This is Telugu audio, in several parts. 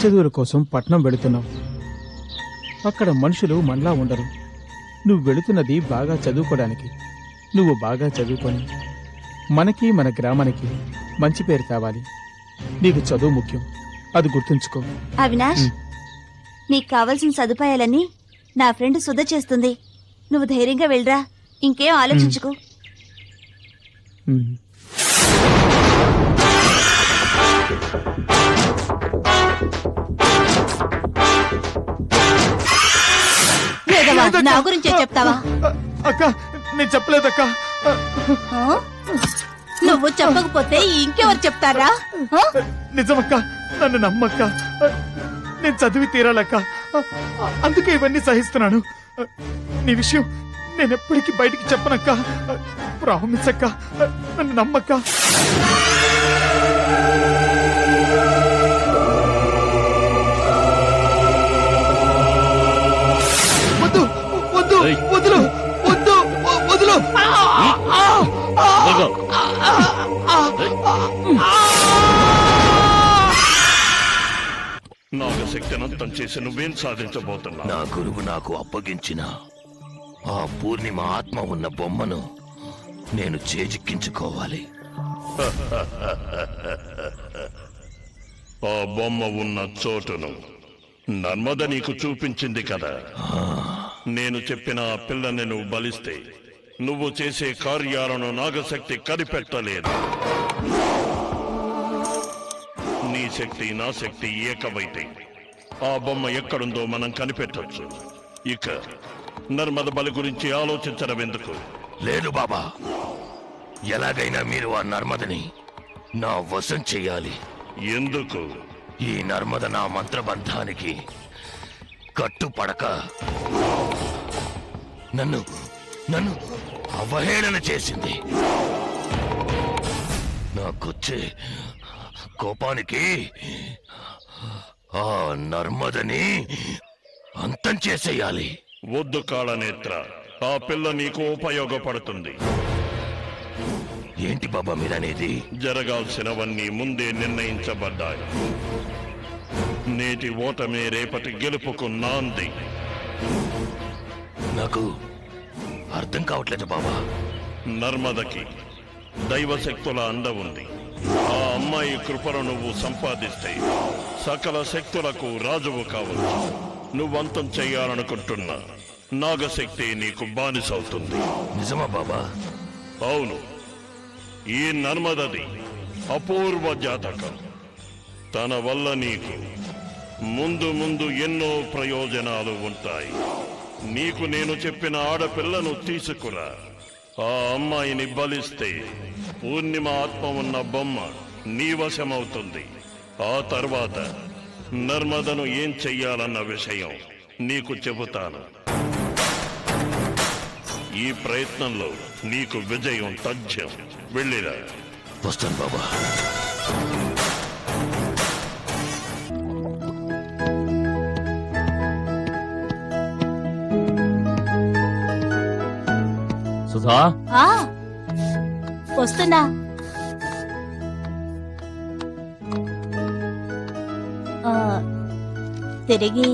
చదువుల కోసం పట్నం వెళుతున్నావు. అక్కడ మనుషులు మనలా ఉండరు. నువ్వు వెళుతున్నది బాగా చదువుకోవడానికి. నువ్వు బాగా చదువుకొని మనకి మన గ్రామానికి మంచి పేరు తేవాలి. నీకు చదువు ముఖ్యం, అది గుర్తుంచుకో. అవినాష్, నీకు కావలసిన సదుపాయాలన్నీ నా ఫ్రెండ్ సుధ చేస్తుంది. నువ్వు ధైర్యంగా వెళ్ళరా, ఇంకేం ఆలోచించుకో. నా గురించే చెప్తావా? అక్క, నేను చెప్పలేదక్క. నువ్వు చెప్పకపోతే ఇంకెవరు చెప్తారా? నిజమక్క, నన్ను నమ్మక్క. నేను చదివి తీరాలక్క, అందుకే ఇవన్నీ సహిస్తున్నాను. నీ విషయం నేను ఎప్పటికీ బయటికి చెప్పనక్క. ప్రామిస్ అక్క, నన్ను నమ్మక్క. వద్దు వద్దు వదులు వద్దు వదులు. నాగశక్తినంతం చేసి నువ్వేం సాధించబోతున్నా? నా గురువు నాకు అప్పగించిన ఆ పూర్ణిమ ఆత్మ ఉన్న బొమ్మను నేను చేజిక్కించుకోవాలి. ఆ బొమ్మ ఉన్న చోటును నర్మద నీకు చూపించింది కదా. నేను చెప్పిన ఆ పిల్లని నువ్వు బలిస్తే నువ్వు చేసే కార్యాలను నాగశక్తి కనిపెట్టలేదు. నీ శక్తి నా శక్తి ఏకమైతే ఆ బొమ్మ ఎక్కడుందో మనం కనిపెట్టొచ్చు. ఇక నర్మద బలి గురించి ఆలోచించడం ఎందుకు? లేదు బాబా, ఎలాగైనా మీరు ఆ నర్మదని నా వశం చెయ్యాలి. ఎందుకు? ఈ నర్మద నా మంత్రబంధానికి కట్టుపడక నన్ను నన్ను అవహేళన చేసింది. నాకొచ్చే కోపానికి ఆ నర్మదని అంతం చేసేయాలి. వద్దు కాళనేత్ర, ఆ పిల్ల నీకు ఉపయోగపడుతుంది. ఏంటి బాబా మీరనేది? జరగాల్సినవన్నీ ముందే నిర్ణయించబడ్డాయి. నేటి ఓటమే రేపటి గెలుపుకు నాంది. నాకు అర్థం కావట్లేదు బాబా. నర్మదకి దైవశక్తుల అండ ఉంది. ఆ అమ్మాయి కృపను నువ్వు సంపాదిస్తే సకల శక్తులకు రాజువు కావచ్చు. నువ్వంతం చెయ్యాలనుకుంటున్న నాగశక్తి నీకు బానిసవుతుంది. నిజమా బాబా? అవును. ఈ నర్మదది అపూర్వ జాతకం. తన వల్ల నీకు ముందు ముందు ఎన్నో ప్రయోజనాలు ఉంటాయి. నీకు నేను చెప్పిన ఆడపిల్లను తీసుకురా. ఆ అమ్మాయిని బలిస్తే పూర్ణిమ ఆత్మ ఉన్న బొమ్మ నీ వశమవుతుంది. ఆ తర్వాత నర్మదను ఏం చెయ్యాలన్న విషయం నీకు చెబుతాను. ఈ ప్రయత్నంలో నీకు విజయం తథ్యం. వెళ్ళిరా. వస్తాను బాబా. సుధా, వస్తున్నా. తిరిగి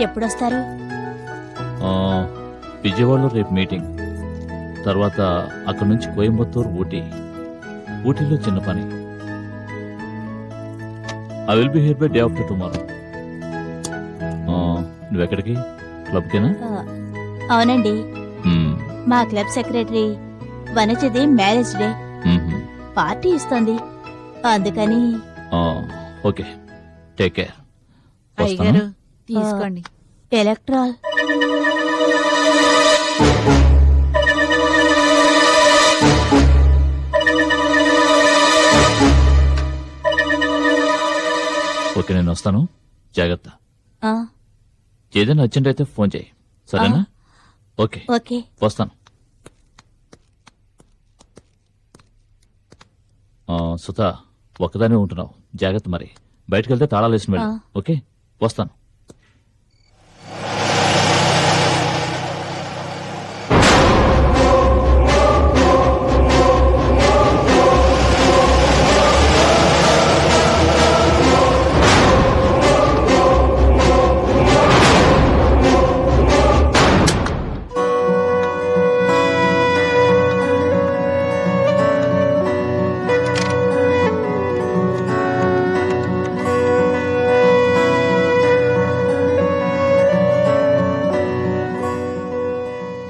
ఎప్పుడొస్తారు? విజయవాడలో రేపు మీటింగ్, తర్వాత అక్కడి నుంచి కోయంబత్తూరు, ఊటీలో చిన్న పని. I will be here by day after tomorrow. నువ్వెక్కడికి? క్లబ్కేనా? అవునండి, మా క్లబ్ సెక్రటరీ వనజది మ్యారేజ్ డే పార్టీ ఇస్తోంది, అందుకని. Okay, take care. అయ్యగారు తీసుకోండి. ఎలక్ట్రాల్. ఓకే, నేను వస్తాను. జాగ్రత్త. ఏదైనా అర్జెంట్ అయితే ఫోన్ చేయి, సరేనా? ఓకే ఓకే, వస్తాను. సుధా, ఒక్కదానే ఉంటున్నావు, జాగ్రత్త. మరి బయటకు వెళ్తే తాళాలు వేసిన వెళ్ళు. ఓకే, వస్తాను.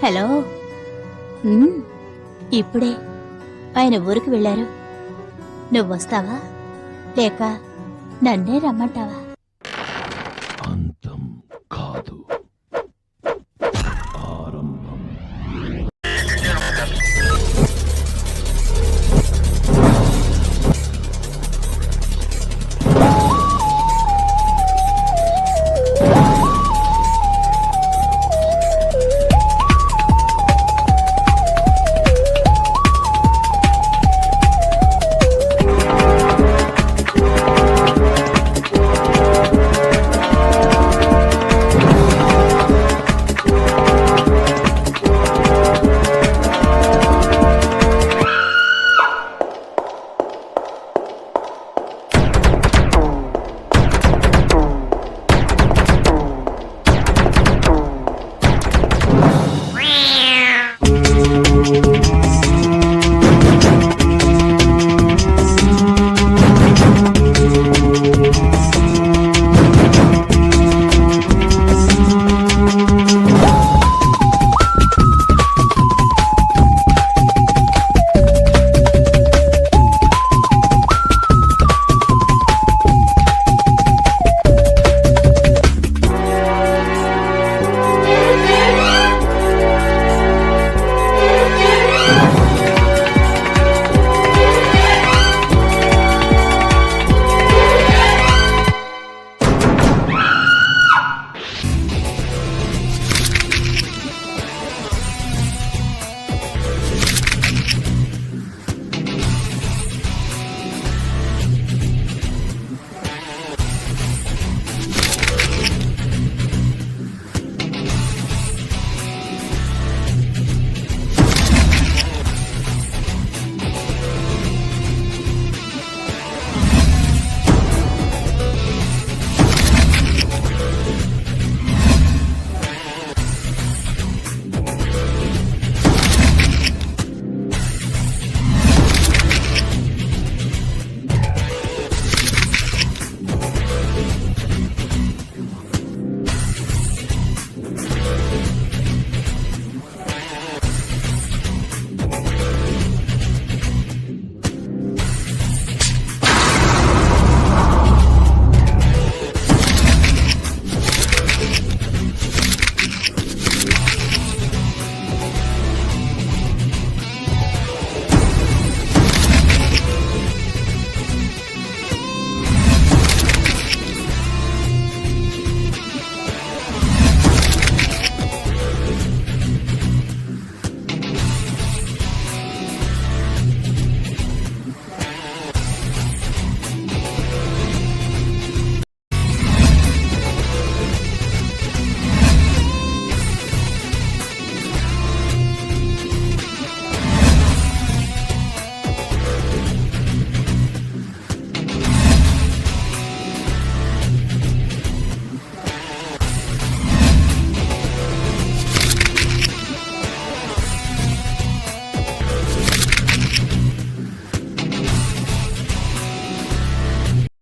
హలో ఇప్పుడే ఆయన ఊరికి వెళ్ళారు. నువ్వు వస్తావా లేక నన్నే రమ్మంటావా? అంతం కాదు, ఆరంభం.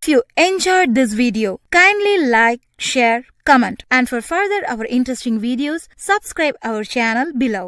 If you enjoyed this video, kindly like, share, comment, and for further our interesting videos, subscribe our channel below.